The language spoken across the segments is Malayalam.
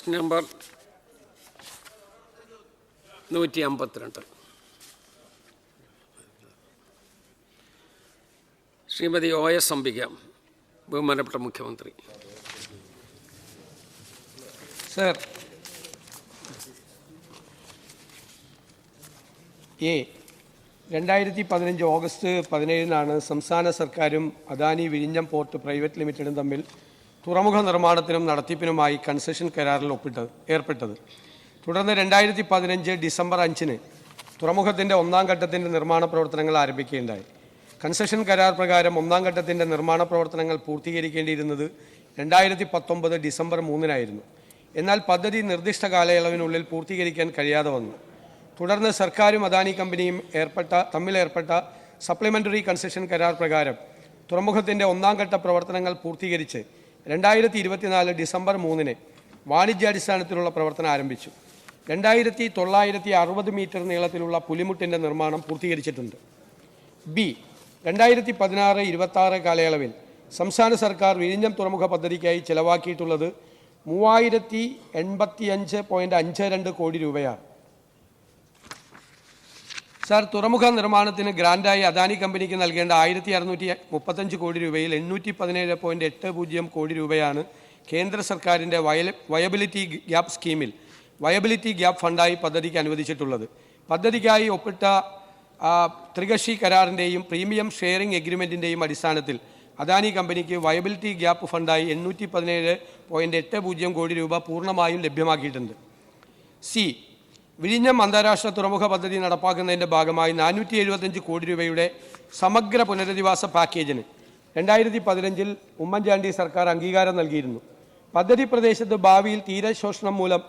Question number 152. Shrimati OS Ambika, ബഹുമാനപ്പെട്ട മുഖ്യമന്ത്രി. സർ, 2015 ഓഗസ്റ്റ് 17 സംസ്ഥാന സർക്കാരും അദാനി വിഴിഞ്ഞം പോർട്ട് പ്രൈവറ്റ് ലിമിറ്റഡും തമ്മിൽ തുറമുഖ നിർമ്മാണത്തിനും നടത്തിപ്പിനുമായി കൺസെഷൻ കരാറിൽ ഏർപ്പെട്ടത്. തുടർന്ന് 2015 ഡിസംബർ 5 തുറമുഖത്തിൻ്റെ 1-ാം ഘട്ടത്തിൻ്റെ നിർമ്മാണ പ്രവർത്തനങ്ങൾ ആരംഭിക്കുകയുണ്ടായി. കൺസെഷൻ കരാർ പ്രകാരം 1-ാം ഘട്ടത്തിൻ്റെ നിർമ്മാണ പ്രവർത്തനങ്ങൾ പൂർത്തീകരിക്കേണ്ടിയിരുന്നത് 2019 ഡിസംബർ 3 എന്നാൽ പദ്ധതി നിർദ്ദിഷ്ട കാലയളവിനുള്ളിൽ പൂർത്തീകരിക്കാൻ കഴിയാതെ വന്നു. തുടർന്ന് സർക്കാരും അദാനി കമ്പനിയും തമ്മിലേർപ്പെട്ട സപ്ലിമെൻ്ററി കൺസെഷൻ കരാർ പ്രകാരം തുറമുഖത്തിൻ്റെ 1-ാം ഘട്ട പ്രവർത്തനങ്ങൾ പൂർത്തീകരിച്ച് 2024 ഡിസംബർ 3 വാണിജ്യാടിസ്ഥാനത്തിലുള്ള പ്രവർത്തനം ആരംഭിച്ചു. 2960 മീറ്റർ നീളത്തിലുള്ള പുലിമുട്ടിൻ്റെ നിർമ്മാണം പൂർത്തീകരിച്ചിട്ടുണ്ട്. 2016-26 കാലയളവിൽ സംസ്ഥാന സർക്കാർ വിഴിഞ്ഞം തുറമുഖ പദ്ധതിക്കായി ചെലവാക്കിയിട്ടുള്ളത് 3085.52 കോടി രൂപയാണ്. സാർ, തുറമുഖ നിർമ്മാണത്തിന് ഗ്രാൻഡായി അദാനി കമ്പനിക്ക് നൽകേണ്ട 1635 കോടി രൂപയിൽ 817.80 കോടി രൂപയാണ് കേന്ദ്ര സർക്കാരിൻ്റെ വയബിലിറ്റി ഗ്യാപ്പ് സ്കീമിൽ വയബിലിറ്റി ഗ്യാപ്പ് ഫണ്ടായി പദ്ധതിക്ക് അനുവദിച്ചിട്ടുള്ളത്. പദ്ധതിക്കായി ഒപ്പിട്ട ത്രികക്ഷി കരാറിൻ്റെയും പ്രീമിയം ഷെയറിംഗ് എഗ്രിമെൻറ്റിൻ്റെയും അടിസ്ഥാനത്തിൽ അദാനി കമ്പനിക്ക് വയബിലിറ്റി ഗ്യാപ്പ് ഫണ്ടായി 817.80 കോടി രൂപ പൂർണ്ണമായും ലഭ്യമാക്കിയിട്ടുണ്ട്. വിഴിഞ്ഞം അന്താരാഷ്ട്ര തുറമുഖ പദ്ധതി നടപ്പാക്കുന്നതിൻ്റെ ഭാഗമായി 475 കോടി രൂപയുടെ സമഗ്ര പുനരധിവാസ പാക്കേജിന് 2015 ഉമ്മൻചാണ്ടി സർക്കാർ അംഗീകാരം നൽകിയിരുന്നു. പദ്ധതി പ്രദേശത്ത് ഭാവിയിൽ തീരശോഷണം മൂലം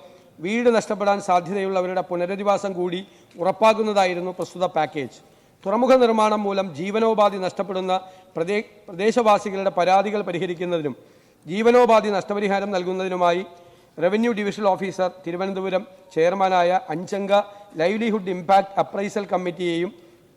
വീട് നഷ്ടപ്പെടാൻ സാധ്യതയുള്ളവരുടെ പുനരധിവാസം കൂടി ഉറപ്പാക്കുന്നതായിരുന്നു പ്രസ്തുത പാക്കേജ്. തുറമുഖ നിർമ്മാണം മൂലം ജീവനോപാധി നഷ്ടപ്പെടുന്ന പ്രദേശവാസികളുടെ പരാതികൾ പരിഹരിക്കുന്നതിനും ജീവനോപാധി നഷ്ടപരിഹാരം നൽകുന്നതിനുമായി റവന്യൂ ഡിവിഷണൽ ഓഫീസർ തിരുവനന്തപുരം ചെയർമാനായ 5-അംഗ ലൈവ്ലിഹുഡ് ഇമ്പാക്റ്റ് അപ്രൈസൽ കമ്മിറ്റിയെയും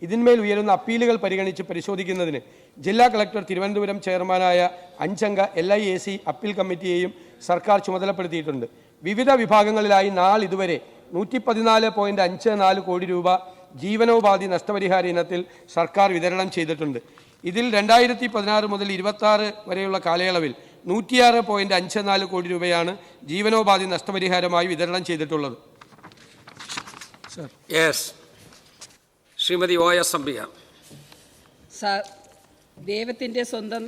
ഇതിന്മേൽ ഉയരുന്ന അപ്പീലുകൾ പരിഗണിച്ച് പരിശോധിക്കുന്നതിന് ജില്ലാ കളക്ടർ തിരുവനന്തപുരം ചെയർമാനായ 5-അംഗ LIAC അപ്പീൽ കമ്മിറ്റിയെയും സർക്കാർ ചുമതലപ്പെടുത്തിയിട്ടുണ്ട്. വിവിധ വിഭാഗങ്ങളിലായി നാളിതുവരെ 114.54 കോടി രൂപ ജീവനോപാധി നഷ്ടപരിഹാര ഇനത്തിൽ സർക്കാർ വിതരണം ചെയ്തിട്ടുണ്ട്. ഇതിൽ 2016 മുതൽ 26 വരെയുള്ള കാലയളവിൽ 106.54 കോടി രൂപയാണ് ജീവനോപാധി നഷ്ടപരിഹാരമായി വിതരണം ചെയ്തിട്ടുള്ളത്. ശ്രീമതി OS അംബിക. സാർ, ദൈവത്തിൻ്റെ സ്വന്തം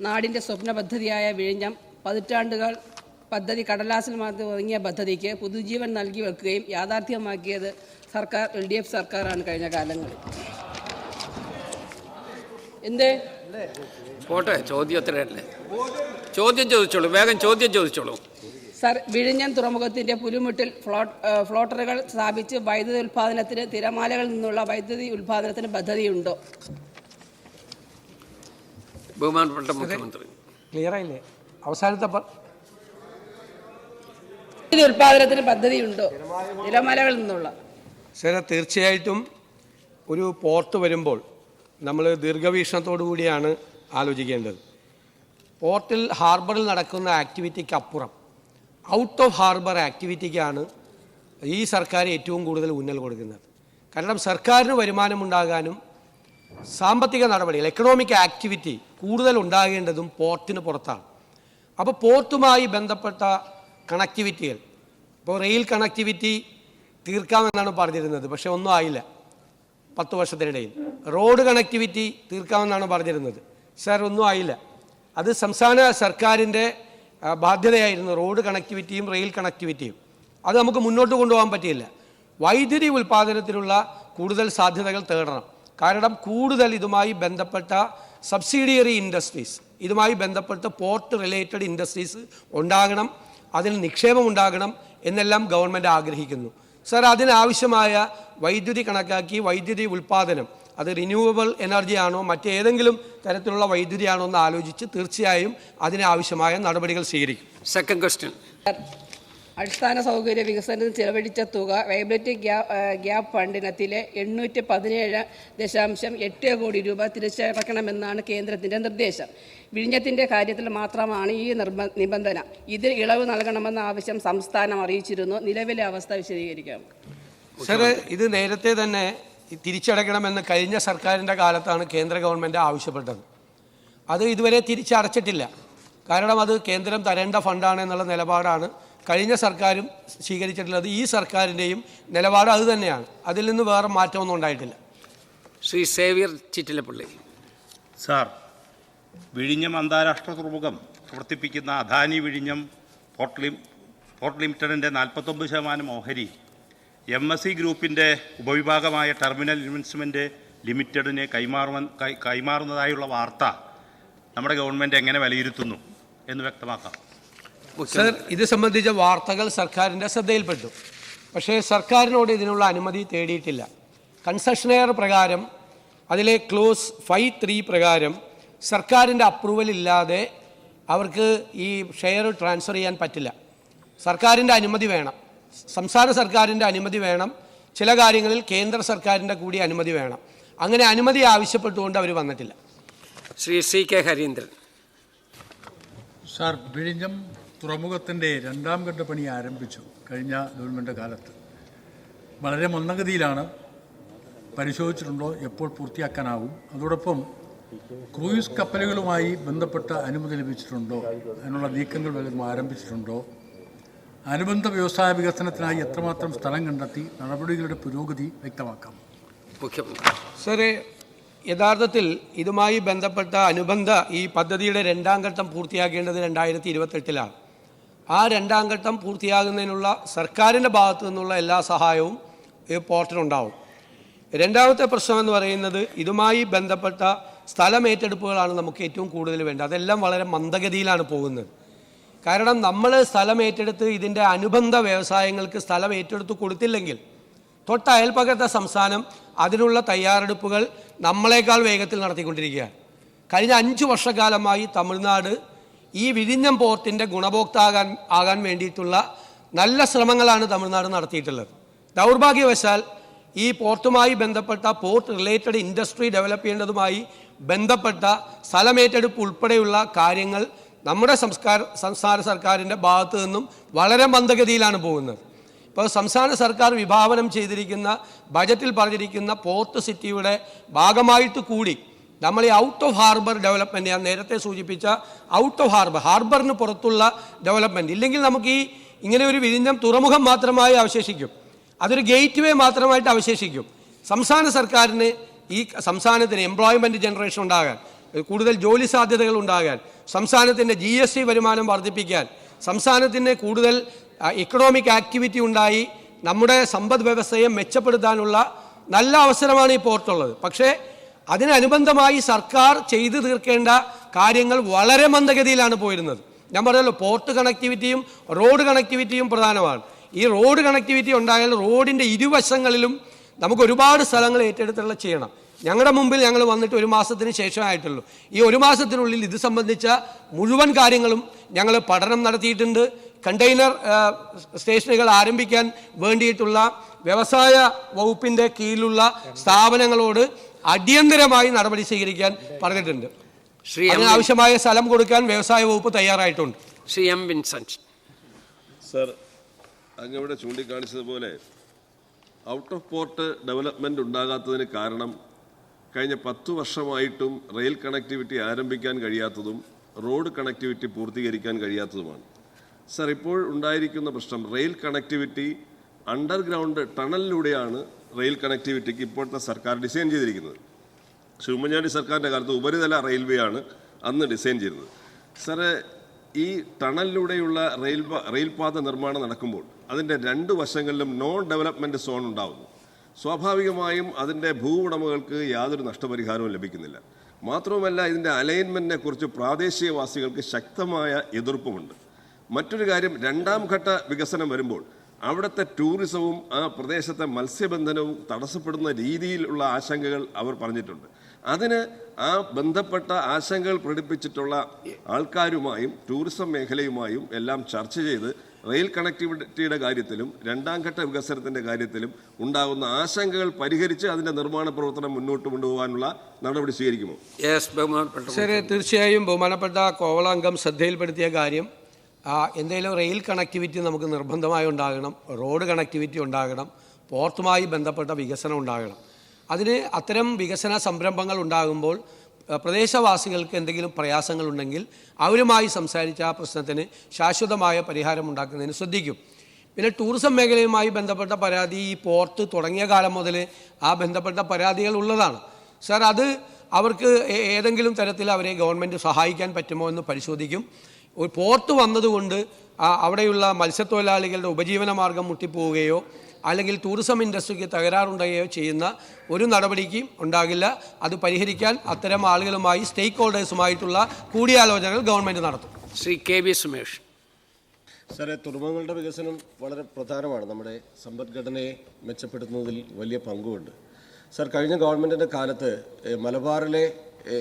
നാടിൻ്റെ സ്വപ്ന പദ്ധതിയായ വിഴിഞ്ഞം പതിറ്റാണ്ടുകൾ പദ്ധതി കടലാസിൽ മാത്രം ഒതുങ്ങിയ പദ്ധതിക്ക് പുതുജീവൻ നൽകി വെക്കുകയും യാഥാർത്ഥ്യമാക്കിയത് സർക്കാർ LDF സർക്കാരാണ് കഴിഞ്ഞ കാലങ്ങളിൽ. പോട്ടെ, ചോദ്യത്തിലല്ലേ, ചോദ്യം ചോദിച്ചോളൂ, വേഗം ചോദ്യം ചോദിച്ചോളൂ. സാർ, വിഴിഞ്ഞം തുറമുഖത്തിൻ്റെ പുലിമുട്ടിൽ ഫ്ലോട്ടറുകൾ സ്ഥാപിച്ച് വൈദ്യുതി ഉൽപ്പാദനത്തിന് തിരമാലകളിൽ നിന്നുള്ള വൈദ്യുതി ഉൽപ്പാദനത്തിന് പദ്ധതിയുണ്ടോ? ബഹുമാനപ്പെട്ട മുഖ്യമന്ത്രി. ക്ലിയർ ആയില്ലേ? അവസാനത്തെ ഉൽപ്പാദനത്തിന് പദ്ധതിയുണ്ടോ തിരമാലകളിൽ നിന്നുള്ള? സാർ, തീർച്ചയായിട്ടും ഒരു പോർട്ട് വരുമ്പോൾ നമ്മൾ ദീർഘവീക്ഷണത്തോടു കൂടിയാണ് ആലോചിക്കേണ്ടത്. പോർട്ടിൽ ഹാർബറിൽ നടക്കുന്ന ആക്ടിവിറ്റിക്ക് അപ്പുറം ഔട്ട് ഓഫ് ഹാർബർ ആക്ടിവിറ്റിക്കാണ് ഈ സർക്കാർ ഏറ്റവും കൂടുതൽ ഊന്നൽ കൊടുക്കുന്നത്. കാരണം സർക്കാരിന് വരുമാനമുണ്ടാകാനും സാമ്പത്തിക നടപടികൾ, എക്കണോമിക് ആക്ടിവിറ്റി കൂടുതൽ ഉണ്ടാകേണ്ടതും പോർട്ടിന് പുറത്താണ്. അപ്പോൾ പോർട്ടുമായി ബന്ധപ്പെട്ട കണക്ടിവിറ്റികൾ, ഇപ്പോൾ റെയിൽ കണക്ടിവിറ്റി തീർക്കാമെന്നാണ് പറഞ്ഞിരുന്നത്, പക്ഷേ ഒന്നും ആയില്ല 10 വർഷത്തിനിടയിൽ. റോഡ് കണക്ടിവിറ്റി തീർക്കാമെന്നാണ് പറഞ്ഞിരുന്നത്, സാർ ഒന്നും ആയില്ല. അത് സംസ്ഥാന സർക്കാരിൻ്റെ ബാധ്യതയായിരുന്നു, റോഡ് കണക്ടിവിറ്റിയും റെയിൽ കണക്ടിവിറ്റിയും. അത് നമുക്ക് മുന്നോട്ട് കൊണ്ടുപോകാൻ പറ്റിയില്ല. വൈദ്യുതി ഉൽപ്പാദനത്തിനുള്ള കൂടുതൽ സാധ്യതകൾ തേടണം. കാരണം കൂടുതൽ ഇതുമായി ബന്ധപ്പെട്ട സബ്സിഡിയറി ഇൻഡസ്ട്രീസ്, ഇതുമായി ബന്ധപ്പെട്ട് പോർട്ട് റിലേറ്റഡ് ഇൻഡസ്ട്രീസ് ഉണ്ടാകണം, അതിൽ നിക്ഷേപം ഉണ്ടാകണം എന്നെല്ലാം ഗവൺമെൻറ് ആഗ്രഹിക്കുന്നു. സർ, അതിനാവശ്യമായ വൈദ്യുതി കണക്കാക്കി വൈദ്യുതി ഉൽപ്പാദനം അത് റിന്യൂവബിൾ എനർജി ആണോ മറ്റേതെങ്കിലും തരത്തിലുള്ള വൈദ്യുതിയാണോ എന്ന് ആലോചിച്ച് തീർച്ചയായും അതിനാവശ്യമായ നടപടികൾ സ്വീകരിക്കും. Second question. അടിസ്ഥാന സൗകര്യ വികസനത്തിന് ചെലവഴിച്ച തുക വയബിലിറ്റി ഗ്യാപ്പ് ഫണ്ടിനത്തിലെ 817.8 കോടി രൂപ തിരിച്ചടക്കണമെന്നാണ് കേന്ദ്രത്തിൻ്റെ നിർദ്ദേശം. വിഴിഞ്ഞത്തിൻ്റെ കാര്യത്തിൽ മാത്രമാണ് ഈ നിബന്ധന. ഇതിൽ ഇളവ് നൽകണമെന്ന ആവശ്യം സംസ്ഥാനം അറിയിച്ചിരുന്നു. നിലവിലെ അവസ്ഥ വിശദീകരിക്കാം. സർ, ഇത് നേരത്തെ തന്നെ തിരിച്ചടയ്ക്കണമെന്ന് കഴിഞ്ഞ സർക്കാരിൻ്റെ കാലത്താണ് കേന്ദ്ര ഗവൺമെൻറ് ആവശ്യപ്പെട്ടത്. അത് ഇതുവരെ തിരിച്ചടച്ചിട്ടില്ല. കാരണം അത് കേന്ദ്രം തരേണ്ട ഫണ്ടാണ് എന്നുള്ള നിലപാടാണ് കഴിഞ്ഞ സർക്കാരും സ്വീകരിച്ചിട്ടുള്ളത്. ഈ സർക്കാരിൻ്റെയും നിലപാട് അത് തന്നെയാണ്. അതിൽ നിന്ന് വേറെ മാറ്റമൊന്നും ഉണ്ടായിട്ടില്ല. ശ്രീ സേവ്യർ ചിറ്റിലപ്പള്ളി. സാർ, വിഴിഞ്ഞം അന്താരാഷ്ട്ര തുറമുഖം പ്രവർത്തിപ്പിക്കുന്ന അദാനി വിഴിഞ്ഞം പോർട്ട് ലിമിറ്റഡിൻ്റെ 49% ഓഹരി MSC ഗ്രൂപ്പിൻ്റെ ഉപവിഭാഗമായ ടെർമിനൽ ഇൻവെസ്റ്റ്മെൻറ്റ് ലിമിറ്റഡിന് കൈമാറുന്നതായുള്ള വാർത്ത നമ്മുടെ ഗവൺമെൻറ് എങ്ങനെ വിലയിരുത്തുന്നു എന്ന് വ്യക്തമാക്കാം. സർ, ഇത് സംബന്ധിച്ച വാർത്തകൾ സർക്കാരിൻ്റെ ശ്രദ്ധയിൽപ്പെട്ടു. പക്ഷേ സർക്കാരിനോട് ഇതിനുള്ള അനുമതി തേടിയിട്ടില്ല. കൺസെഷനെയർ പ്രകാരം അതിലെ ക്ലോസ് 5(3) പ്രകാരം സർക്കാരിൻ്റെ അപ്രൂവൽ ഇല്ലാതെ അവർക്ക് ഈ ഷെയർ ട്രാൻസ്ഫർ ചെയ്യാൻ പറ്റില്ല. സർക്കാരിൻ്റെ അനുമതി വേണം, സംസ്ഥാന സർക്കാരിൻ്റെ അനുമതി വേണം, ചില കാര്യങ്ങളിൽ കേന്ദ്ര സർക്കാരിൻ്റെ കൂടി അനുമതി വേണം. അങ്ങനെ അനുമതി ആവശ്യപ്പെട്ടുകൊണ്ട് അവർ വന്നിട്ടില്ല. ശ്രീ C.K. ഹരീന്ദ്രൻ. സാർ, വിഴിഞ്ഞം തുറമുഖത്തിൻ്റെ 2ാം ഘട്ട പണി ആരംഭിച്ചു കഴിഞ്ഞ ഗവൺമെൻറ് കാലത്ത്. വളരെ മന്ദഗതിയിലാണ്. പരിശോധിച്ചിട്ടുണ്ടോ, എപ്പോൾ പൂർത്തിയാക്കാനാവും? അതോടൊപ്പം ക്രൂയിസ് കപ്പലുകളുമായി ബന്ധപ്പെട്ട അനുമതി ലഭിച്ചിട്ടുണ്ടോ? അതിനുള്ള നീക്കങ്ങൾ വല്ലതും ആരംഭിച്ചിട്ടുണ്ടോ? അനുബന്ധ വ്യവസായ വികസനത്തിനായി എത്രമാത്രം സ്ഥലം കണ്ടെത്തി? നടപടികളുടെ പുരോഗതി വ്യക്തമാക്കാം. സാറേ, യഥാർത്ഥത്തിൽ ഇതുമായി ബന്ധപ്പെട്ട അനുബന്ധ ഈ പദ്ധതിയുടെ 2ാം ഘട്ടം പൂർത്തിയാക്കേണ്ടത് 2028-ലാണ്. ആ 2ാം ഘട്ടം പൂർത്തിയാകുന്നതിനുള്ള സർക്കാരിൻ്റെ ഭാഗത്തു നിന്നുള്ള എല്ലാ സഹായവും ഈ പോർട്ടിനുണ്ടാവും. രണ്ടാമത്തെ പ്രശ്നം എന്ന് പറയുന്നത് ഇതുമായി ബന്ധപ്പെട്ട സ്ഥലമേറ്റെടുപ്പുകളാണ് നമുക്ക് ഏറ്റവും കൂടുതൽ വേണ്ടത്. അതെല്ലാം വളരെ മന്ദഗതിയിലാണ് പോകുന്നത്. കാരണം നമ്മൾ സ്ഥലം ഏറ്റെടുത്ത് ഇതിൻ്റെ അനുബന്ധ വ്യവസായങ്ങൾക്ക് സ്ഥലം ഏറ്റെടുത്ത് കൊടുത്തില്ലെങ്കിൽ തൊട്ട അയൽപ്പക്കത്തെ സംസ്ഥാനം അതിനുള്ള തയ്യാറെടുപ്പുകൾ നമ്മളെക്കാൾ വേഗത്തിൽ നടത്തിക്കൊണ്ടിരിക്കുകയാണ്. കഴിഞ്ഞ 5 വർഷക്കാലമായി തമിഴ്നാട് ഈ വിഴിഞ്ഞം പോർട്ടിൻ്റെ ഗുണഭോക്താകാൻ വേണ്ടിയിട്ടുള്ള നല്ല ശ്രമങ്ങളാണ് തമിഴ്നാട് നടത്തിയിട്ടുള്ളത്. ദൗർഭാഗ്യവശാൽ ഈ പോർട്ടുമായി ബന്ധപ്പെട്ട പോർട്ട് റിലേറ്റഡ് ഇൻഡസ്ട്രി ഡെവലപ്പ് ചെയ്യേണ്ടതുമായി ബന്ധപ്പെട്ട സ്ഥലമേറ്റെടുപ്പ് ഉൾപ്പെടെയുള്ള കാര്യങ്ങൾ നമ്മുടെ സംസ്ഥാന സർക്കാരിൻ്റെ ഭാഗത്തു നിന്നും വളരെ മന്ദഗതിയിലാണ് പോകുന്നത്. ഇപ്പോൾ സംസ്ഥാന സർക്കാർ വിഭാവനം ചെയ്തിരിക്കുന്ന ബജറ്റിൽ പറഞ്ഞിരിക്കുന്ന പോർട്ട് സിറ്റിയുടെ ഭാഗമായിട്ട് കൂടി നമ്മൾ ഈ ഔട്ട് ഓഫ് ഹാർബർ ഡെവലപ്മെൻറ്റ്, ഞാൻ നേരത്തെ സൂചിപ്പിച്ച ഔട്ട് ഓഫ് ഹാർബറിന് പുറത്തുള്ള ഡെവലപ്മെൻറ്റ് ഇല്ലെങ്കിൽ നമുക്ക് ഈ ഇങ്ങനെ ഒരു വിഴിഞ്ഞം തുറമുഖം മാത്രമായി അവശേഷിക്കും. അതൊരു ഗേറ്റ് വേ മാത്രമായിട്ട് അവശേഷിക്കും. സംസ്ഥാന സർക്കാരിന് ഈ സംസ്ഥാനത്തിന് എംപ്ലോയ്മെൻറ്റ് ജനറേഷൻ ഉണ്ടാകാൻ, കൂടുതൽ ജോലി സാധ്യതകൾ ഉണ്ടാകാൻ, സംസ്ഥാനത്തിൻ്റെ GST വരുമാനം വർദ്ധിപ്പിക്കാൻ, സംസ്ഥാനത്തിന് കൂടുതൽ എക്കണോമിക് ആക്ടിവിറ്റി ഉണ്ടായി നമ്മുടെ സമ്പദ് വ്യവസ്ഥയെ മെച്ചപ്പെടുത്താനുള്ള നല്ല അവസരമാണ് ഈ പോർട്ടുള്ളത്. പക്ഷേ അതിനനുബന്ധമായി സർക്കാർ ചെയ്തു തീർക്കേണ്ട കാര്യങ്ങൾ വളരെ മന്ദഗതിയിലാണ് പോയിരുന്നത്. ഞാൻ പറഞ്ഞല്ലോ, പോർട്ട് കണക്ടിവിറ്റിയും റോഡ് കണക്ടിവിറ്റിയും പ്രധാനമാണ്. ഈ റോഡ് കണക്ടിവിറ്റി ഉണ്ടായാൽ റോഡിൻ്റെ ഇരുവശങ്ങളിലും നമുക്ക് ഒരുപാട് സ്ഥലങ്ങൾ ഏറ്റെടുത്തുള്ള ചെയ്യണം. ഞങ്ങളുടെ മുമ്പിൽ ഞങ്ങൾ വന്നിട്ട് 1 മാസത്തിന് ശേഷമായിട്ടുള്ളൂ. ഈ 1 മാസത്തിനുള്ളിൽ ഇത് സംബന്ധിച്ച മുഴുവൻ കാര്യങ്ങളും ഞങ്ങൾ പഠനം നടത്തിയിട്ടുണ്ട്. കണ്ടെയ്നർ സ്റ്റേഷനുകൾ ആരംഭിക്കാൻ വേണ്ടിയിട്ടുള്ള വ്യവസായ വകുപ്പിൻ്റെ കീഴിലുള്ള സ്ഥാപനങ്ങളോട് അടിയന്തരമായി നടപടി സ്വീകരിക്കാൻ പറഞ്ഞിട്ടുണ്ട്. അതിനാവശ്യമായ സ്ഥലം കൊടുക്കാൻ വ്യവസായ വകുപ്പ് തയ്യാറായിട്ടുണ്ട്. ശ്രീ M. വിൻസെന്റ്. സർ, അങ്ങവിടെ ചൂണ്ടിക്കാണിച്ചതുപോലെ ഔട്ട് ഓഫ് പോർട്ട് ഡെവലപ്മെൻറ്റ് ഉണ്ടാകാത്തതിന് കാരണം കഴിഞ്ഞ 10 വർഷമായിട്ടും റെയിൽ കണക്ടിവിറ്റി ആരംഭിക്കാൻ കഴിയാത്തതും റോഡ് കണക്ടിവിറ്റി പൂർത്തീകരിക്കാൻ കഴിയാത്തതുമാണ്. സർ, ഇപ്പോൾ ഉണ്ടായിരിക്കുന്ന പ്രശ്നം റെയിൽ കണക്ടിവിറ്റി അണ്ടർഗ്രൗണ്ട് ടണലിലൂടെയാണ് റെയിൽ കണക്ടിവിറ്റിക്ക് ഇപ്പോഴത്തെ സർക്കാർ ഡിസൈൻ ചെയ്തിരിക്കുന്നത്. ഉമ്മൻചാണ്ടി സർക്കാരിൻ്റെ കാലത്ത് ഉപരിതല റെയിൽവേ ആണ് അന്ന് ഡിസൈൻ ചെയ്തത്. സാറേ, ഈ ടണലിലൂടെയുള്ള റെയിൽപാത നിർമ്മാണം നടക്കുമ്പോൾ അതിൻ്റെ 2 വശങ്ങളിലും നോൺ ഡെവലപ്മെൻറ്റ് സോൺ ഉണ്ടാകുന്നു. സ്വാഭാവികമായും അതിൻ്റെ ഭൂവുടമകൾക്ക് യാതൊരു നഷ്ടപരിഹാരവും ലഭിക്കുന്നില്ല. മാത്രവുമല്ല, ഇതിൻ്റെ അലൈൻമെൻറ്റിനെ കുറിച്ച് പ്രാദേശികവാസികൾക്ക് ശക്തമായ എതിർപ്പുമുണ്ട്. മറ്റൊരു കാര്യം, 2ാം ഘട്ട വികസനം വരുമ്പോൾ അവിടുത്തെ ടൂറിസവും ആ പ്രദേശത്തെ മത്സ്യബന്ധനവും തടസ്സപ്പെടുന്ന രീതിയിലുള്ള ആശങ്കകൾ അവർ പറഞ്ഞിട്ടുണ്ട്. അതിന് ആ ബന്ധപ്പെട്ട ആശങ്കകൾ പ്രകടിപ്പിച്ചിട്ടുള്ള ആൾക്കാരുമായും ടൂറിസം മേഖലയുമായും എല്ലാം ചർച്ച ചെയ്ത് റെയിൽ കണക്ടിവിറ്റിയുടെ കാര്യത്തിലും രണ്ടാം ഘട്ട വികസനത്തിൻ്റെ കാര്യത്തിലും ഉണ്ടാകുന്ന ആശങ്കകൾ പരിഹരിച്ച് അതിൻ്റെ നിർമ്മാണ പ്രവർത്തനം മുന്നോട്ട് കൊണ്ടുപോകാനുള്ള നടപടി സ്വീകരിക്കുമോ? ശരി, തീർച്ചയായും ബഹുമാനപ്പെട്ട കോവള അംഗം ശ്രദ്ധയിൽപ്പെടുത്തിയ കാര്യം, എന്തെങ്കിലും റെയിൽ കണക്ടിവിറ്റി നമുക്ക് നിർബന്ധമായി ഉണ്ടാകണം, റോഡ് കണക്ടിവിറ്റി ഉണ്ടാകണം, പോർട്ടുമായി ബന്ധപ്പെട്ട വികസനം ഉണ്ടാകണം. അതിന് അത്തരം വികസന സംരംഭങ്ങൾ ഉണ്ടാകുമ്പോൾ പ്രദേശവാസികൾക്ക് എന്തെങ്കിലും പ്രയാസങ്ങളുണ്ടെങ്കിൽ അവരുമായി സംസാരിച്ച് ആ പ്രശ്നത്തിന് ശാശ്വതമായ പരിഹാരം ഉണ്ടാക്കുന്നതിന് ശ്രദ്ധിക്കും. പിന്നെ ടൂറിസം മേഖലയുമായി ബന്ധപ്പെട്ട പരാതി ഈ പോർട്ട് തുടങ്ങിയ കാലം മുതൽ ആ ബന്ധപ്പെട്ട പരാതികൾ ഉള്ളതാണ്. സാർ, അത് അവർക്ക് ഏതെങ്കിലും തരത്തിൽ അവരെ ഗവൺമെൻറ് സഹായിക്കാൻ പറ്റുമോ എന്ന് പരിശോധിക്കും. ഒരു പോർട്ട് വന്നതുകൊണ്ട് അവിടെയുള്ള മത്സ്യത്തൊഴിലാളികളുടെ ഉപജീവന മാർഗം മുട്ടിപ്പോവുകയോ അല്ലെങ്കിൽ ടൂറിസം ഇൻഡസ്ട്രിക്ക് തകരാറുണ്ടാകുകയോ ചെയ്യുന്ന ഒരു നടപടിക്കും ഉണ്ടാകില്ല. അത് പരിഹരിക്കാൻ അത്തരം ആളുകളുമായി സ്റ്റേക്ക് ഹോൾഡേഴ്സുമായിട്ടുള്ള കൂടിയാലോചനകൾ ഗവൺമെൻറ് നടത്തും. Shri K V Sumesh. സാറേ, തുറമുഖങ്ങളുടെ വികസനം വളരെ പ്രധാനമാണ്. നമ്മുടെ സമ്പദ്ഘടനയെ മെച്ചപ്പെടുത്തുന്നതിൽ വലിയ പങ്കുണ്ട്. സാർ, കഴിഞ്ഞ ഗവൺമെൻറ്റിൻ്റെ കാലത്ത് മലബാറിലെ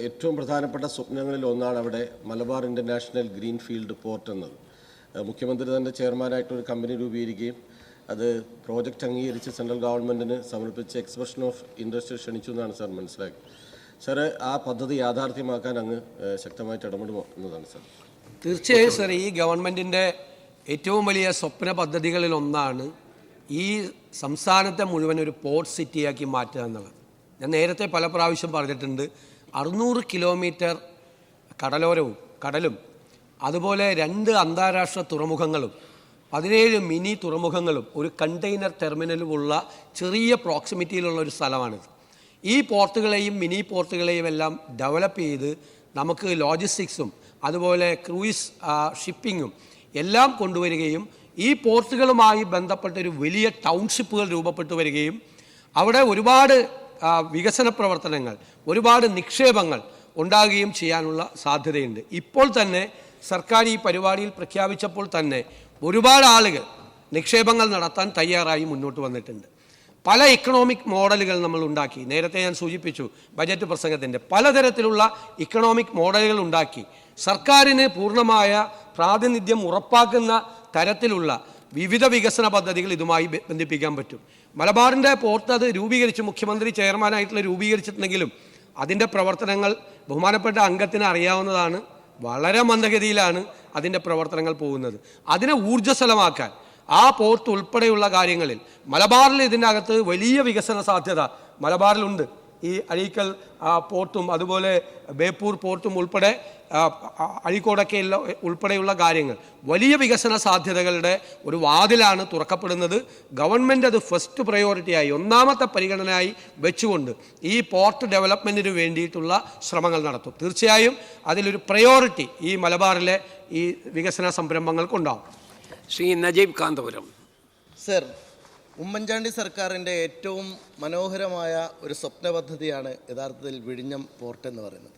ഏറ്റവും പ്രധാനപ്പെട്ട സ്വപ്നങ്ങളിൽ ഒന്നാണ് അവിടെ മലബാർ ഇൻ്റർനാഷണൽ ഗ്രീൻഫീൽഡ് പോർട്ട് എന്നത്. മുഖ്യമന്ത്രി തന്നെ ചെയർമാനായിട്ടൊരു കമ്പനി രൂപീകരിക്കുകയും അത് പ്രോജക്റ്റ് അംഗീകരിച്ച് സെൻട്രൽ ഗവൺമെൻറ്റിന് സമർപ്പിച്ച് എക്സ്പ്രഷൻ ഓഫ് ഇൻട്രസ്റ്റ് ക്ഷണിച്ചു എന്നാണ് സാർ മനസ്സിലാക്കി. സാർ, ആ പദ്ധതി യാഥാർത്ഥ്യമാക്കാൻ അങ്ങ് ശക്തമായിട്ട് ഇടപെടുമോ എന്നതാണ് സാർ. തീർച്ചയായും സാർ, ഈ ഗവൺമെൻറ്റിൻ്റെ ഏറ്റവും വലിയ സ്വപ്ന പദ്ധതികളിൽ ഒന്നാണ് ഈ സംസ്ഥാനത്തെ മുഴുവൻ ഒരു പോർട്ട് സിറ്റിയാക്കി മാറ്റുക എന്നുള്ളത്. ഞാൻ നേരത്തെ പല പ്രാവശ്യം പറഞ്ഞിട്ടുണ്ട്. 600 കിലോമീറ്റർ കടലും അതുപോലെ 2 അന്താരാഷ്ട്ര തുറമുഖങ്ങളും 17 മിനി തുറമുഖങ്ങളും ഒരു കണ്ടെയ്നർ ടെർമിനലുമുള്ള ചെറിയ പ്രോക്സിമിറ്റിയിലുള്ള ഒരു സ്ഥലമാണിത്. ഈ പോർട്ടുകളെയും മിനി പോർട്ടുകളെയും എല്ലാം ഡെവലപ്പ് ചെയ്ത് നമുക്ക് ലോജിസ്റ്റിക്സും അതുപോലെ ക്രൂയിസ് ഷിപ്പിങ്ങും എല്ലാം കൊണ്ടുവരികയും ഈ പോർട്ടുകളുമായി ബന്ധപ്പെട്ടൊരു വലിയ ടൗൺഷിപ്പുകൾ രൂപപ്പെട്ടു വരികയും അവിടെ ഒരുപാട് വികസന പ്രവർത്തനങ്ങൾ, ഒരുപാട് നിക്ഷേപങ്ങൾ ഉണ്ടാകുകയും ചെയ്യാനുള്ള സാധ്യതയുണ്ട്. ഇപ്പോൾ തന്നെ സർക്കാർ ഈ പരിപാടിയിൽ പ്രഖ്യാപിച്ചപ്പോൾ തന്നെ ഒരുപാട് ആളുകൾ നിക്ഷേപങ്ങൾ നടത്താൻ തയ്യാറായി മുന്നോട്ട് വന്നിട്ടുണ്ട്. പല ഇക്കണോമിക് മോഡലുകൾ നമ്മൾ ഉണ്ടാക്കി. നേരത്തെ ഞാൻ സൂചിപ്പിച്ചു ബജറ്റ് പ്രസംഗത്തിൻ്റെ പലതരത്തിലുള്ള ഇക്കണോമിക് മോഡലുകൾ ഉണ്ടാക്കി സർക്കാരിന് പൂർണ്ണമായ പ്രാതിനിധ്യം ഉറപ്പാക്കുന്ന തരത്തിലുള്ള വിവിധ വികസന പദ്ധതികൾ ഇതുമായി ബന്ധിപ്പിക്കാൻ പറ്റും. മലബാറിൻ്റെ പോർട്ട് അത് രൂപീകരിച്ച് മുഖ്യമന്ത്രി ചെയർമാനായിട്ടുള്ള രൂപീകരിച്ചിട്ടുണ്ടെങ്കിലും അതിൻ്റെ പ്രവർത്തനങ്ങൾ ബഹുമാനപ്പെട്ട അംഗത്തിന് അറിയാവുന്നതാണ്. വളരെ മന്ദഗതിയിലാണ് അതിൻ്റെ പ്രവർത്തനങ്ങൾ പോകുന്നത്. അതിനെ ഊർജ്ജസ്വലമാക്കാൻ ആ പോർട്ട് ഉൾപ്പെടെയുള്ള കാര്യങ്ങളിൽ മലബാറിൽ ഇതിൻ്റെ അകത്ത് വലിയ വികസന സാധ്യത മലബാറിലുണ്ട്. ഈ അഴീക്കൽ പോർട്ടും അതുപോലെ ബേപ്പൂർ പോർട്ടും ഉൾപ്പെടെ അഴീക്കോടൊക്കെയുള്ള ഉൾപ്പെടെയുള്ള കാര്യങ്ങൾ വലിയ വികസന സാധ്യതകളുടെ ഒരു വാതിലാണ് തുറക്കപ്പെടുന്നത്. ഗവൺമെൻറ് അത് ഫസ്റ്റ് പ്രയോറിറ്റിയായി ഒന്നാമത്തെ പരിഗണനയായി വെച്ചുകൊണ്ട് ഈ പോർട്ട് ഡെവലപ്മെൻറ്റിന് വേണ്ടിയിട്ടുള്ള ശ്രമങ്ങൾ നടത്തും. തീർച്ചയായും അതിലൊരു പ്രയോറിറ്റി ഈ മലബാറിലെ ഈ വികസന സംരംഭങ്ങൾക്കുണ്ടാവും. ശ്രീ നജീബ് കാന്തപുരം. സർ, ഉമ്മൻചാണ്ടി സർക്കാരിൻ്റെ ഏറ്റവും മനോഹരമായ ഒരു സ്വപ്ന പദ്ധതിയാണ് യഥാർത്ഥത്തിൽ വിഴിഞ്ഞം പോർട്ട് എന്ന് പറയുന്നത്.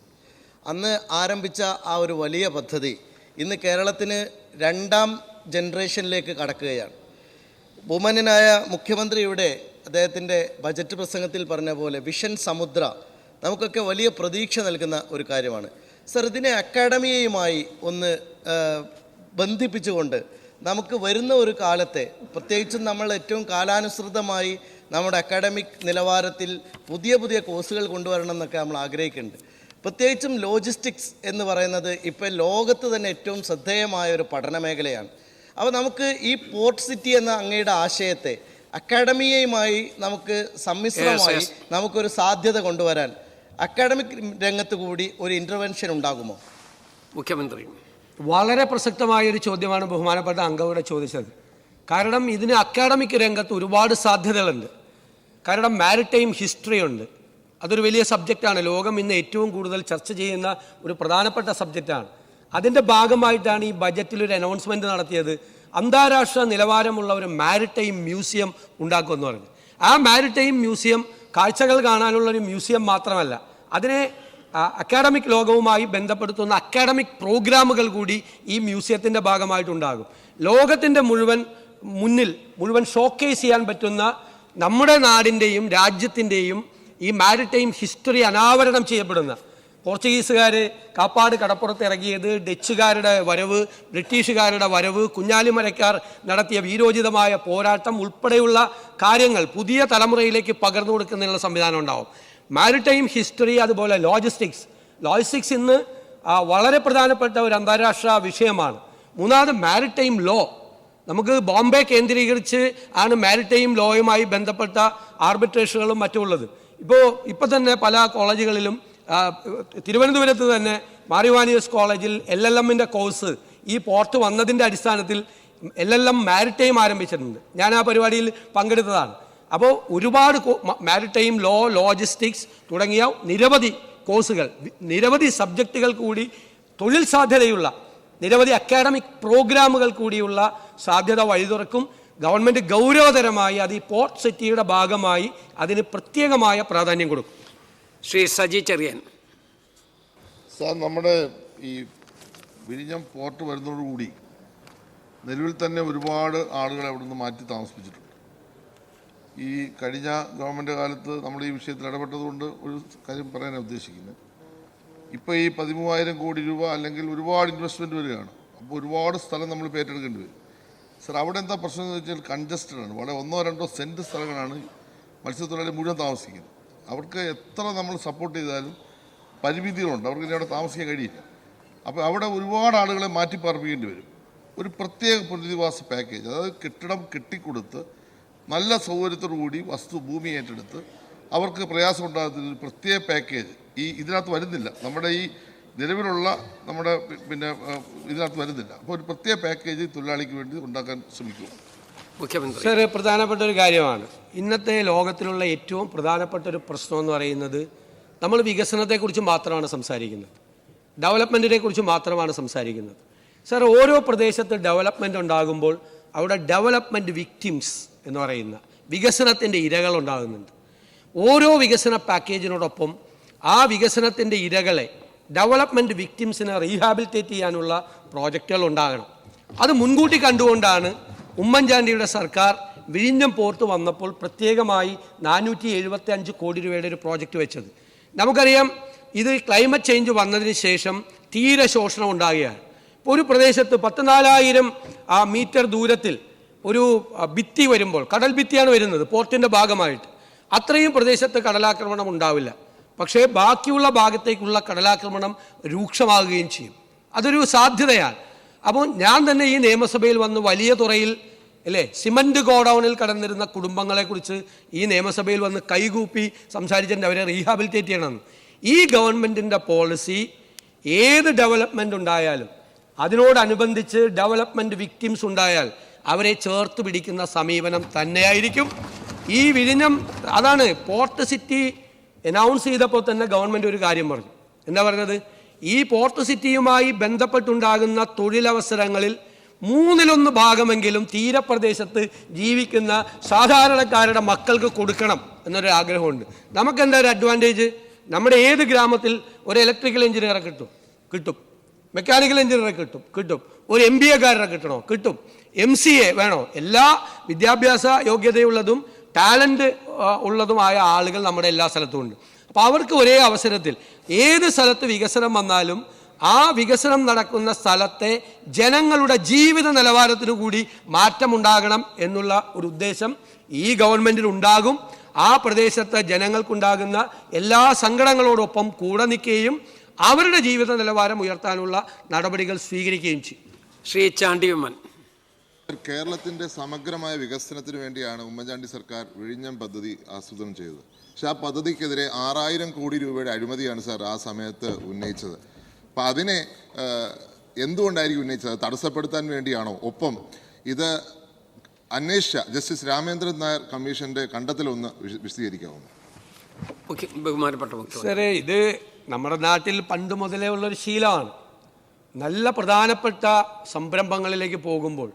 അന്ന് ആരംഭിച്ച ആ ഒരു വലിയ പദ്ധതി ഇന്ന് കേരളത്തിന് 2ാം ജനറേഷനിലേക്ക് കടക്കുകയാണ്. ബഹുമാന്യനായ മുഖ്യമന്ത്രിയുടെ അദ്ദേഹത്തിൻ്റെ ബജറ്റ് പ്രസംഗത്തിൽ പറഞ്ഞ പോലെ വിഷൻ സമുദ്ര നമുക്കൊക്കെ വലിയ പ്രതീക്ഷ നൽകുന്ന ഒരു കാര്യമാണ്. സർ, ഇതിനെ അക്കാഡമിയുമായി ഒന്ന് ബന്ധിപ്പിച്ചുകൊണ്ട് നമുക്ക് വരുന്ന ഒരു കാലത്തെ പ്രത്യേകിച്ചും നമ്മൾ ഏറ്റവും കാലാനുസൃതമായി നമ്മുടെ അക്കാഡമിക് നിലവാരത്തിൽ പുതിയ പുതിയ കോഴ്സുകൾ കൊണ്ടുവരണം എന്നൊക്കെ നമ്മൾ ആഗ്രഹിക്കുന്നുണ്ട്. പ്രത്യേകിച്ചും ലോജിസ്റ്റിക്സ് എന്ന് പറയുന്നത് ഇപ്പോൾ ലോകത്ത് തന്നെ ഏറ്റവും ശ്രദ്ധേയമായ ഒരു പഠന മേഖലയാണ്. അപ്പോൾ നമുക്ക് ഈ പോർട്ട് സിറ്റി എന്ന അങ്ങയുടെ ആശയത്തെ അക്കാഡമിയുമായി നമുക്ക് സമ്മിശ്രമായി നമുക്കൊരു സാധ്യത കൊണ്ടുവരാൻ അക്കാഡമിക് രംഗത്ത് കൂടി ഒരു ഇൻ്റർവെൻഷൻ ഉണ്ടാകുമോ? മുഖ്യമന്ത്രി. വളരെ പ്രസക്തമായൊരു ചോദ്യമാണ് ബഹുമാനപ്പെട്ട അംഗവിടെ ചോദിച്ചത്. കാരണം ഇതിന് അക്കാഡമിക് രംഗത്ത് ഒരുപാട് സാധ്യതകളുണ്ട്. കാരണം മാരിടൈം ഹിസ്റ്ററി ഉണ്ട്. അതൊരു വലിയ സബ്ജക്റ്റാണ്. ലോകം ഇന്ന് ഏറ്റവും കൂടുതൽ ചർച്ച ചെയ്യുന്ന ഒരു പ്രധാനപ്പെട്ട സബ്ജക്റ്റാണ്. അതിൻ്റെ ഭാഗമായിട്ടാണ് ഈ ബജറ്റിലൊരു അനൗൺസ്മെൻറ്റ് നടത്തിയത്. അന്താരാഷ്ട്ര നിലവാരമുള്ള ഒരു മാരിടൈം മ്യൂസിയം ഉണ്ടാക്കുമെന്ന് പറഞ്ഞു. ആ മാരിടൈം മ്യൂസിയം കാഴ്ചകൾ കാണാനുള്ളൊരു മ്യൂസിയം മാത്രമല്ല, അതിനെ അക്കാഡമിക് ലോകവുമായി ബന്ധപ്പെടുത്തുന്ന അക്കാഡമിക് പ്രോഗ്രാമുകൾ കൂടി ഈ മ്യൂസിയത്തിൻ്റെ ഭാഗമായിട്ടുണ്ടാകും. ലോകത്തിൻ്റെ മുഴുവൻ ഷോക്കേസ് ചെയ്യാൻ പറ്റുന്ന നമ്മുടെ നാടിൻ്റെയും രാജ്യത്തിൻ്റെയും ഈ മാരിടൈം ഹിസ്റ്ററി അനാവരണം ചെയ്യപ്പെടുന്ന പോർച്ചുഗീസുകാർ കാപ്പാട് കടപ്പുറത്ത് ഇറങ്ങിയത്, ഡച്ചുകാരുടെ വരവ്, ബ്രിട്ടീഷുകാരുടെ വരവ്, കുഞ്ഞാലിമരക്കാർ നടത്തിയ വീരോചിതമായ പോരാട്ടം ഉൾപ്പെടെയുള്ള കാര്യങ്ങൾ പുതിയ തലമുറയിലേക്ക് പകർന്നു കൊടുക്കുന്നതിനുള്ള സംവിധാനം ഉണ്ടാവും. മാരിടൈം ഹിസ്റ്ററി, അതുപോലെ ലോജിസ്റ്റിക്സ് ഇന്ന് വളരെ പ്രധാനപ്പെട്ട ഒരു അന്താരാഷ്ട്ര വിഷയമാണ്. മൂന്നാമത് മാരിടൈം ലോ. നമുക്ക് ബോംബെ കേന്ദ്രീകരിച്ച് ആണ് മാരിടൈം ലോയുമായി ബന്ധപ്പെട്ട ആർബിട്രേഷനുകളും മറ്റുമുള്ളത്. ഇപ്പോൾ തന്നെ പല കോളേജുകളിലും, തിരുവനന്തപുരത്ത് തന്നെ മാറിവാനിയസ് കോളേജിൽ LLM-ൻ്റെ കോഴ്സ് ഈ പോർട്ട് വന്നതിൻ്റെ അടിസ്ഥാനത്തിൽ LLM മാരിടൈം ആരംഭിച്ചിട്ടുണ്ട്. ഞാൻ ആ പരിപാടിയിൽ പങ്കെടുത്തതാണ്. അപ്പോൾ ഒരുപാട് മാരിടൈം ലോ, ലോജിസ്റ്റിക്സ് തുടങ്ങിയ നിരവധി കോഴ്സുകൾ, നിരവധി സബ്ജക്റ്റുകൾ കൂടി, തൊഴിൽ സാധ്യതയുള്ള നിരവധി അക്കാഡമിക് പ്രോഗ്രാമുകൾ കൂടിയുള്ള സാധ്യത വഴിതുറക്കും. ഗവൺമെൻറ് ഗൗരവതരമായി അത് ഈ പോർട്ട് സിറ്റിയുടെ ഭാഗമായി അതിന് പ്രത്യേകമായ പ്രാധാന്യം കൊടുക്കും. ശ്രീ സജി ചെറിയാൻ. സാർ, നമ്മുടെ ഈ വിഴിഞ്ഞം പോർട്ട് വരുന്നതോടുകൂടി നിലവിൽ തന്നെ ഒരുപാട് ആളുകളെ അവിടെ നിന്ന് മാറ്റി താമസിപ്പിച്ചിട്ടുണ്ട്. ഈ കഴിഞ്ഞ ഗവൺമെൻറ് കാലത്ത് നമ്മൾ ഈ വിഷയത്തിൽ ഇടപെട്ടതുകൊണ്ട് ഒരു കാര്യം പറയാനാണ് ഉദ്ദേശിക്കുന്നത്. ഇപ്പോൾ ഈ 13,000 കോടി രൂപ അല്ലെങ്കിൽ ഒരുപാട് ഇൻവെസ്റ്റ്മെൻറ്റ് വരികയാണ്. അപ്പോൾ ഒരുപാട് സ്ഥലം നമ്മൾ ഏറ്റെടുക്കേണ്ടി വരും. സാർ, അവിടെ എന്താ പ്രശ്നം എന്ന് വെച്ചാൽ കൺജസ്റ്റഡ് ആണ്. വളരെ 1-2 സെൻറ്റ് സ്ഥലങ്ങളാണ് മത്സ്യത്തൊഴിലാളി മുഴുവൻ താമസിക്കുന്നത്. അവർക്ക് എത്ര നമ്മൾ സപ്പോർട്ട് ചെയ്താലും പരിമിതികളുണ്ട്. അവർക്ക് ഇനി അവിടെ താമസിക്കാൻ കഴിയില്ല. അപ്പോൾ അവിടെ ഒരുപാട് ആളുകളെ മാറ്റിപ്പാർപ്പിക്കേണ്ടി വരും. ഒരു പ്രത്യേക പുനരധിവാസ പാക്കേജ്, അതായത് കെട്ടിടം കെട്ടിക്കൊടുത്ത് നല്ല സൗകര്യത്തോടു കൂടി ഭൂമി ഏറ്റെടുത്ത് അവർക്ക് പ്രയാസം ഉണ്ടാകുന്ന ഒരു പ്രത്യേക പാക്കേജ് ഇതിനകത്ത് വരുന്നില്ല. നമ്മുടെ ഈ നിലവിലുള്ള ഇതിനകത്ത് വരുന്നില്ല. അപ്പോൾ ഒരു പ്രത്യേക പാക്കേജ് തൊഴിലാളിക്ക് വേണ്ടി ഉണ്ടാക്കാൻ ശ്രമിക്കുക. മുഖ്യമന്ത്രി. സർ, പ്രധാനപ്പെട്ട ഒരു കാര്യമാണ്. ഇന്നത്തെ ലോകത്തിലുള്ള ഏറ്റവും പ്രധാനപ്പെട്ട ഒരു പ്രശ്നം എന്ന് പറയുന്നത്, നമ്മൾ വികസനത്തെക്കുറിച്ച് മാത്രമാണ് സംസാരിക്കുന്നത്, ഡെവലപ്മെൻറ്റിനെ കുറിച്ച് മാത്രമാണ് സംസാരിക്കുന്നത്. സർ, ഓരോ പ്രദേശത്ത് ഡെവലപ്മെൻറ്റ് ഉണ്ടാകുമ്പോൾ അവിടെ ഡെവലപ്മെൻറ്റ് വിക്ടിംസ് എന്ന് പറയുന്ന വികസനത്തിൻ്റെ ഇരകൾ ഉണ്ടാകുന്നുണ്ട്. ഓരോ വികസന പാക്കേജിനോടൊപ്പം ആ വികസനത്തിൻ്റെ ഇരകളെ, ഡെവലപ്മെൻറ്റ് വിക്ടിംസിനെ റീഹാബിലിറ്റേറ്റ് ചെയ്യാനുള്ള പ്രോജക്റ്റുകൾ ഉണ്ടാകണം. അത് മുൻകൂട്ടി കണ്ടുകൊണ്ടാണ് ഉമ്മൻചാണ്ടിയുടെ സർക്കാർ വിഴിഞ്ഞം പോർട്ട് വന്നപ്പോൾ പ്രത്യേകമായി 475 കോടി രൂപയുടെ ഒരു പ്രോജക്റ്റ് വെച്ചത്. നമുക്കറിയാം, ഇത് ക്ലൈമറ്റ് ചേഞ്ച് വന്നതിന് ശേഷം തീരെ ശോഷണം ഉണ്ടാകുകയാണ്. ഇപ്പോൾ ഒരു പ്രദേശത്ത് 14,000 മീറ്റർ ദൂരത്തിൽ ഒരു ഭിത്തി വരുമ്പോൾ, കടൽ ഭിത്തിയാണ് വരുന്നത് പോർട്ടിൻ്റെ ഭാഗമായിട്ട്, അത്രയും പ്രദേശത്ത് കടലാക്രമണം ഉണ്ടാവില്ല. പക്ഷേ ബാക്കിയുള്ള ഭാഗത്തേക്കുള്ള കടലാക്രമണം രൂക്ഷമാകുകയും ചെയ്യും. അതൊരു സാധ്യതയാണ്. അപ്പോൾ ഞാൻ തന്നെ ഈ നിയമസഭയിൽ വന്ന് വലിയ തുറയിൽ സിമൻറ്റ് ഗോഡൗണിൽ കടന്നിരുന്ന കുടുംബങ്ങളെക്കുറിച്ച് ഈ നിയമസഭയിൽ വന്ന് കൈകൂപ്പി സംസാരിച്ചിട്ടുണ്ട്, അവരെ റീഹാബിലിറ്റേറ്റ് ചെയ്യണമെന്ന്. ഈ ഗവൺമെൻറ്റിൻ്റെ പോളിസി ഏത് ഡെവലപ്മെൻ്റ് ഉണ്ടായാലും അതിനോടനുബന്ധിച്ച് ഡെവലപ്മെൻറ്റ് വിക്ടിംസ് ഉണ്ടായാൽ അവരെ ചേർത്ത് പിടിക്കുന്ന സമീപനം തന്നെയായിരിക്കും. ഈ വിഴിഞ്ഞം, അതാണ് പോർട്ട് സിറ്റി അനൗൺസ് ചെയ്തപ്പോൾ തന്നെ ഗവൺമെൻറ് ഒരു കാര്യം പറഞ്ഞു. എന്താ പറഞ്ഞത്? ഈ പോർട്ട് സിറ്റിയുമായി ബന്ധപ്പെട്ടുണ്ടാകുന്ന തൊഴിലവസരങ്ങളിൽ 1/3 ഭാഗമെങ്കിലും തീരപ്രദേശത്ത് ജീവിക്കുന്ന സാധാരണക്കാരുടെ മക്കൾക്ക് കൊടുക്കണം എന്നൊരു ആഗ്രഹമുണ്ട്. നമുക്കെന്താ ഒരു അഡ്വാൻറ്റേജ്? നമ്മുടെ ഏത് ഗ്രാമത്തിൽ ഒരു ഇലക്ട്രിക്കൽ എഞ്ചിനീയറെ കിട്ടും, മെക്കാനിക്കൽ എഞ്ചിനീയറെ കിട്ടും, ഒരു MBA-കാരനെ കിട്ടും, MCA വേണോ? എല്ലാ വിദ്യാഭ്യാസ യോഗ്യതയുള്ളതും ടാലൻറ്റ് ഉള്ളതുമായ ആളുകൾ നമ്മുടെ എല്ലാ സ്ഥലത്തും ഉണ്ട്. അപ്പോൾ അവർക്ക് ഒരേ അവസരത്തിൽ ഏത് സ്ഥലത്ത് വികസനം വന്നാലും ആ വികസനം നടക്കുന്ന സ്ഥലത്തെ ജനങ്ങളുടെ ജീവിത നിലവാരത്തിനു കൂടി മാറ്റമുണ്ടാകണം എന്നുള്ള ഒരു ഉദ്ദേശം ഈ ഗവൺമെൻറ്റിനുണ്ടാകും. ആ പ്രദേശത്തെ ജനങ്ങൾക്കുണ്ടാകുന്ന എല്ലാ സങ്കടങ്ങളോടൊപ്പം കൂടെ നിൽക്കുകയും അവരുടെ ജീവിത നിലവാരം ഉയർത്താനുള്ള നടപടികൾ സ്വീകരിക്കുകയും ചെയ്യും. ശ്രീ ചാണ്ടിയുമ്മൻ. കേരളത്തിൻ്റെ സമഗ്രമായ വികസനത്തിന് വേണ്ടിയാണ് ഉമ്മൻചാണ്ടി സർക്കാർ വിഴിഞ്ഞം പദ്ധതി ആസൂത്രണം ചെയ്തത്. പക്ഷെ ആ പദ്ധതിക്കെതിരെ 6,000 കോടി രൂപയുടെ അഴിമതിയാണ് സാർ ആ സമയത്ത് ഉന്നയിച്ചത്. അപ്പം അതിനെ എന്തുകൊണ്ടായിരിക്കും ഉന്നയിച്ചത്? തടസ്സപ്പെടുത്താൻ വേണ്ടിയാണോ? ഒപ്പം ഇത് അന്വേഷിച്ച ജസ്റ്റിസ് രാമേന്ദ്രൻ നായർ കമ്മീഷന്റെ കണ്ടെത്തലൊന്ന് വിശദീകരിക്കാവുന്നു? ബഹുമാനപ്പെട്ട സാറേ, ഇത് നമ്മുടെ നാട്ടിൽ പണ്ട് മുതലേ ഉള്ളൊരു ശീലമാണ്. നല്ല പ്രധാനപ്പെട്ട സംരംഭങ്ങളിലേക്ക് പോകുമ്പോൾ,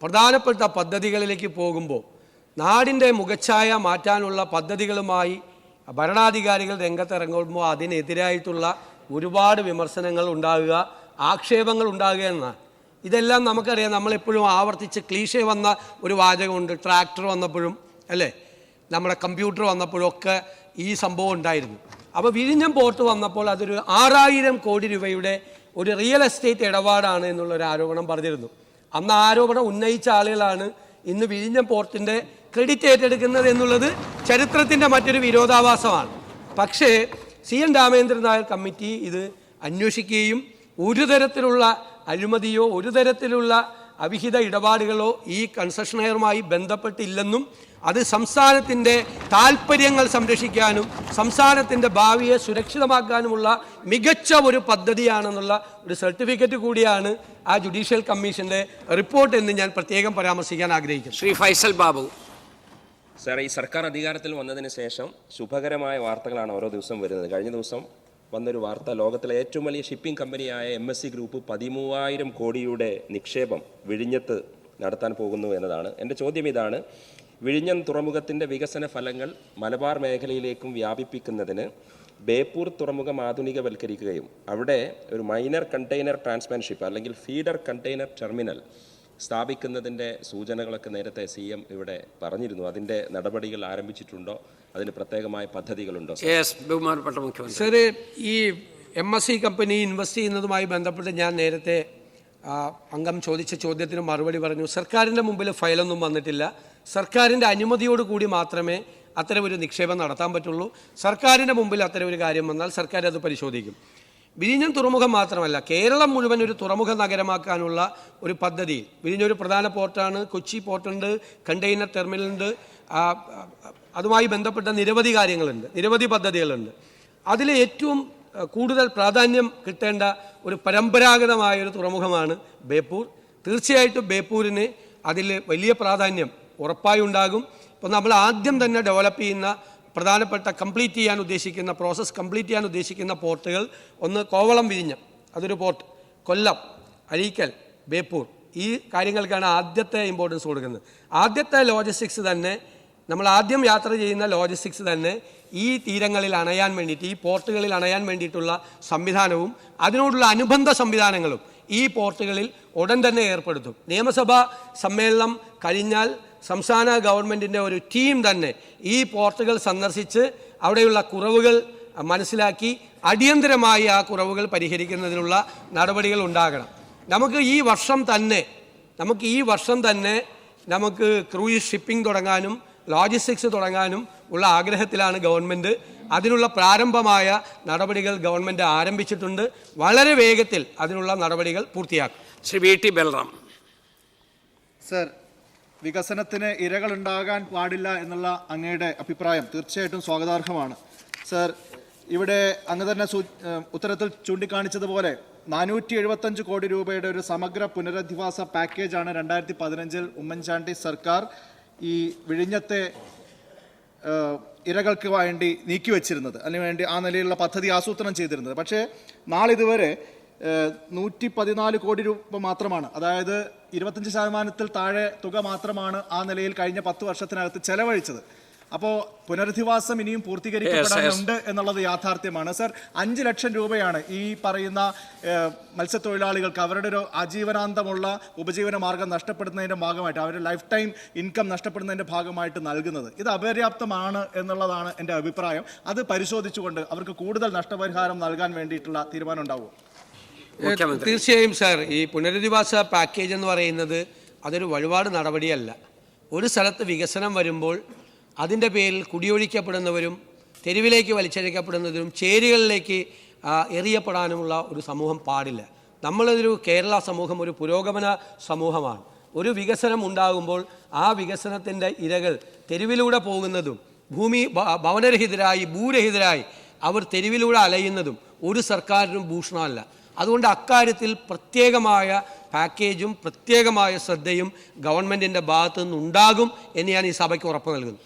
പ്രധാനപ്പെട്ട പദ്ധതികളിലേക്ക് പോകുമ്പോൾ നാടിൻ്റെ മുഖച്ഛായ മാറ്റാനുള്ള പദ്ധതികളുമായി ഭരണാധികാരികൾ രംഗത്തിറങ്ങുമ്പോൾ അതിനെതിരായിട്ടുള്ള ഒരുപാട് വിമർശനങ്ങൾ ഉണ്ടാകുക, ആക്ഷേപങ്ങൾ ഉണ്ടാകുക എന്നാണ്. ഇതെല്ലാം നമുക്കറിയാം. നമ്മളെപ്പോഴും ആവർത്തിച്ച് ക്ലീഷേ വന്ന ഒരു വാചകമുണ്ട്. ട്രാക്ടർ വന്നപ്പോഴും നമ്മുടെ കമ്പ്യൂട്ടർ വന്നപ്പോഴും ഒക്കെ ഈ സംഭവം ഉണ്ടായിരുന്നു. അപ്പോൾ വിഴിഞ്ഞം പോർട്ട് വന്നപ്പോൾ അതൊരു 6000 കോടി രൂപയുടെ ഒരു റിയൽ എസ്റ്റേറ്റ് ഇടപാടാണ് എന്നുള്ളൊരു ആരോപണം പറഞ്ഞിരുന്നു. അന്ന് ആരോപണം ഉന്നയിച്ച ആളുകളാണ് ഇന്ന് വിഴിഞ്ഞം പോർട്ടിൻ്റെ ക്രെഡിറ്റ് ഏറ്റെടുക്കുന്നത് എന്നുള്ളത് ചരിത്രത്തിൻ്റെ മറ്റൊരു വിരോധാഭാസമാണ്. പക്ഷേ CN രാമേന്ദ്രൻ നായർ കമ്മിറ്റി ഇത് അന്വേഷിക്കുകയും ഒരു തരത്തിലുള്ള അഴിമതിയോ ഒരു തരത്തിലുള്ള അവിഹിത ഇടപാടുകളോ ഈ കൺസെഷനെയറുമായി ബന്ധപ്പെട്ടില്ലെന്നും അത് സംസ്ഥാനത്തിൻ്റെ താൽപ്പര്യങ്ങൾ സംരക്ഷിക്കാനും സംസ്ഥാനത്തിൻ്റെ ഭാവിയെ സുരക്ഷിതമാക്കാനുമുള്ള മികച്ച ഒരു പദ്ധതിയാണെന്നുള്ള ഒരു സർട്ടിഫിക്കറ്റ് കൂടിയാണ് ആ ജുഡീഷ്യൽ കമ്മീഷൻ്റെ റിപ്പോർട്ട് എന്ന് ഞാൻ പ്രത്യേകം പരാമർശിക്കാൻ ആഗ്രഹിക്കുന്നു. ശ്രീ ഫൈസൽ ബാബു. സാർ, ഈ സർക്കാർ അധികാരത്തിൽ വന്നതിന് ശേഷം ശുഭകരമായ വാർത്തകളാണ് ഓരോ ദിവസം വരുന്നത്. കഴിഞ്ഞ ദിവസം വന്നൊരു വാർത്ത, ലോകത്തിലെ ഏറ്റവും വലിയ ഷിപ്പിംഗ് കമ്പനിയായ MSC ഗ്രൂപ്പ് 13,000 കോടിയുടെ നിക്ഷേപം വിഴിഞ്ഞത്ത് നടത്താൻ പോകുന്നു എന്നതാണ്. എൻ്റെ ചോദ്യം ഇതാണ്: വിഴിഞ്ഞം തുറമുഖത്തിൻ്റെ വികസന ഫലങ്ങൾ മലബാർ മേഖലയിലേക്കും വ്യാപിപ്പിക്കുന്നതിന് ബേപ്പൂർ തുറമുഖം ആധുനികവൽക്കരിക്കുകയും അവിടെ ഒരു മൈനർ കണ്ടെയ്നർ ട്രാൻസ്മാൻഷിപ്പ് അല്ലെങ്കിൽ ഫീഡർ കണ്ടെയ്നർ ടെർമിനൽ സ്ഥാപിക്കുന്നതിൻ്റെ സൂചനകളൊക്കെ നേരത്തെ CM ഇവിടെ പറഞ്ഞിരുന്നു. അതിൻ്റെ നടപടികൾ ആരംഭിച്ചിട്ടുണ്ടോ? അതിന് പ്രത്യേകമായ പദ്ധതികളുണ്ടോ? ബഹുമാനപ്പെട്ട മുഖ്യമന്ത്രി. സർ, ഈ MSC കമ്പനി ഇൻവെസ്റ്റ് ചെയ്യുന്നതുമായി ബന്ധപ്പെട്ട് ഞാൻ നേരത്തെ അംഗം ചോദിച്ച ചോദ്യത്തിന് മറുപടി പറഞ്ഞു. സർക്കാരിൻ്റെ മുമ്പിൽ ഫയലൊന്നും വന്നിട്ടില്ല. സർക്കാരിൻ്റെ അനുമതിയോടുകൂടി മാത്രമേ അത്തരം ഒരു നിക്ഷേപം നടത്താൻ പറ്റുള്ളൂ. സർക്കാരിൻ്റെ മുമ്പിൽ അത്തരം ഒരു കാര്യം വന്നാൽ സർക്കാർ അത് പരിശോധിക്കും. വിഴിഞ്ഞം തുറമുഖം മാത്രമല്ല, കേരളം മുഴുവൻ ഒരു തുറമുഖ നഗരമാക്കാനുള്ള ഒരു പദ്ധതി. വിഴിഞ്ഞം ഒരു പ്രധാന പോർട്ടാണ്. കൊച്ചി പോർട്ടുണ്ട്, കണ്ടെയ്നർ ടെർമിനലുണ്ട്, അതുമായി ബന്ധപ്പെട്ട നിരവധി കാര്യങ്ങളുണ്ട്, നിരവധി പദ്ധതികളുണ്ട്. അതിൽ ഏറ്റവും കൂടുതൽ പ്രാധാന്യം കിട്ടേണ്ട ഒരു പരമ്പരാഗതമായ ഒരു തുറമുഖമാണ് ബേപ്പൂർ. തീർച്ചയായിട്ടും ബേപ്പൂരിന് അതിൽ വലിയ പ്രാധാന്യം ഉറപ്പായി ഉണ്ടാകും. ഇപ്പോൾ നമ്മൾ ആദ്യം തന്നെ ഡെവലപ്പ് ചെയ്യുന്ന പ്രധാനപ്പെട്ട പ്രോസസ്സ് കംപ്ലീറ്റ് ചെയ്യാൻ ഉദ്ദേശിക്കുന്ന പോർട്ടുകൾ, ഒന്ന് കോവളം വിഴിഞ്ഞം, അതൊരു പോർട്ട്. കൊല്ലം, അഴീക്കൽ, ബേപ്പൂർ, ഈ കാര്യങ്ങൾക്കാണ് ആദ്യത്തെ ഇമ്പോർട്ടൻസ് കൊടുക്കുന്നത്. ആദ്യത്തെ ലോജിസ്റ്റിക്സ് തന്നെ, നമ്മൾ ആദ്യം യാത്ര ചെയ്യുന്ന ലോജിസ്റ്റിക്സ് തന്നെ ഈ തീരങ്ങളിൽ അണയാൻ വേണ്ടിയിട്ട്, ഈ പോർട്ടുകളിൽ അണയാൻ വേണ്ടിയിട്ടുള്ള സംവിധാനവും അതിനോടുള്ള അനുബന്ധ സംവിധാനങ്ങളും ഈ പോർട്ടുകളിൽ ഉടൻ തന്നെ ഏർപ്പെടുത്തും. നിയമസഭാ സമ്മേളനം കഴിഞ്ഞാൽ സംസ്ഥാന ഗവൺമെൻറ്റിൻ്റെ ഒരു ടീം തന്നെ ഈ പോർട്ടുകൾ സന്ദർശിച്ച് അവിടെയുള്ള കുറവുകൾ മനസ്സിലാക്കി അടിയന്തരമായി ആ കുറവുകൾ പരിഹരിക്കുന്നതിനുള്ള നടപടികൾ ഉണ്ടാകണം. നമുക്ക് ഈ വർഷം തന്നെ നമുക്ക് ക്രൂയിസ് ഷിപ്പിംഗ് തുടങ്ങാനും ലോജിസ്റ്റിക്സ് തുടങ്ങാനും ഉള്ള ആഗ്രഹത്തിലാണ് ഗവൺമെൻറ്. അതിനുള്ള പ്രാരംഭമായ നടപടികൾ ഗവൺമെൻറ് ആരംഭിച്ചിട്ടുണ്ട്. വളരെ വേഗത്തിൽ അതിനുള്ള നടപടികൾ പൂർത്തിയാക്കും. ശ്രീ VT ബൽറാം. സർ, വികസനത്തിന് ഇരകളുണ്ടാകാൻ പാടില്ല എന്നുള്ള അങ്ങയുടെ അഭിപ്രായം തീർച്ചയായിട്ടും സ്വാഗതാർഹമാണ്. സർ, ഇവിടെ അങ്ങ് തന്നെ ഉത്തരത്തിൽ ചൂണ്ടിക്കാണിച്ചതുപോലെ 475 കോടി രൂപയുടെ ഒരു സമഗ്ര പുനരധിവാസ പാക്കേജാണ് 2015 ഉമ്മൻചാണ്ടി സർക്കാർ ഈ വിഴിഞ്ഞത്തെ ഇരകൾക്ക് വേണ്ടി നീക്കിവെച്ചിരുന്നത്, അതിനുവേണ്ടി ആ നിലയിലുള്ള പദ്ധതി ആസൂത്രണം ചെയ്തിരുന്നത്. പക്ഷേ നാളിതുവരെ 114 കോടി രൂപ മാത്രമാണ്, അതായത് 25% താഴെ തുക മാത്രമാണ് ആ നിലയിൽ കഴിഞ്ഞ 10 വർഷത്തിനകത്ത് ചെലവഴിച്ചത്. അപ്പോൾ പുനരധിവാസം ഇനിയും പൂർത്തീകരിക്കപ്പെടാനുണ്ട് എന്നുള്ളത് യാഥാർത്ഥ്യമാണ്. സർ, 5 ലക്ഷം രൂപയാണ് ഈ പറയുന്ന മത്സ്യത്തൊഴിലാളികൾക്ക് അവരുടെ ഒരു ആജീവനാന്തമുള്ള ഉപജീവന മാർഗം നഷ്ടപ്പെടുന്നതിൻ്റെ ഭാഗമായിട്ട്, അവരുടെ ലൈഫ് ടൈം ഇൻകം നഷ്ടപ്പെടുന്നതിൻ്റെ ഭാഗമായിട്ട് നൽകുന്നത്. ഇത് അപര്യാപ്തമാണ് എന്നുള്ളതാണ് എൻ്റെ അഭിപ്രായം. അത് പരിശോധിച്ചുകൊണ്ട് അവർക്ക് കൂടുതൽ നഷ്ടപരിഹാരം നൽകാൻ വേണ്ടിയിട്ടുള്ള തീരുമാനം ഉണ്ടാവുമോ? തീർച്ചയായും സാർ, ഈ പുനരധിവാസ പാക്കേജ് എന്ന് പറയുന്നത് അതൊരു വഴിപാട് നടപടിയല്ല. ഒരു സ്ഥലത്ത് വികസനം വരുമ്പോൾ അതിൻ്റെ പേരിൽ കുടിയൊഴിക്കപ്പെടുന്നവരും തെരുവിലേക്ക് വലിച്ചഴിക്കപ്പെടുന്നവരും ചേരികളിലേക്ക് എറിയപ്പെടാനുമുള്ള ഒരു സമൂഹം പാടില്ല. നമ്മളൊരു കേരള സമൂഹം ഒരു പുരോഗമന സമൂഹമാണ്. ഒരു വികസനം ഉണ്ടാകുമ്പോൾ ആ വികസനത്തിൻ്റെ ഇരകൾ തെരുവിലൂടെ പോകുന്നതും ഭവനരഹിതരായി ഭൂരഹിതരായി അവർ തെരുവിലൂടെ അലയുന്നതും ഒരു സർക്കാരിനും ഭൂഷണമല്ല. അതുകൊണ്ട് അക്കാര്യത്തിൽ പ്രത്യേകമായ പാക്കേജും പ്രത്യേകമായ ശ്രദ്ധയും ഗവൺമെൻറ്റിൻ്റെ ഭാഗത്തു നിന്നുണ്ടാകും എന്ന് ഞാൻ ഈ സഭയ്ക്ക് ഉറപ്പ് നൽകുന്നു.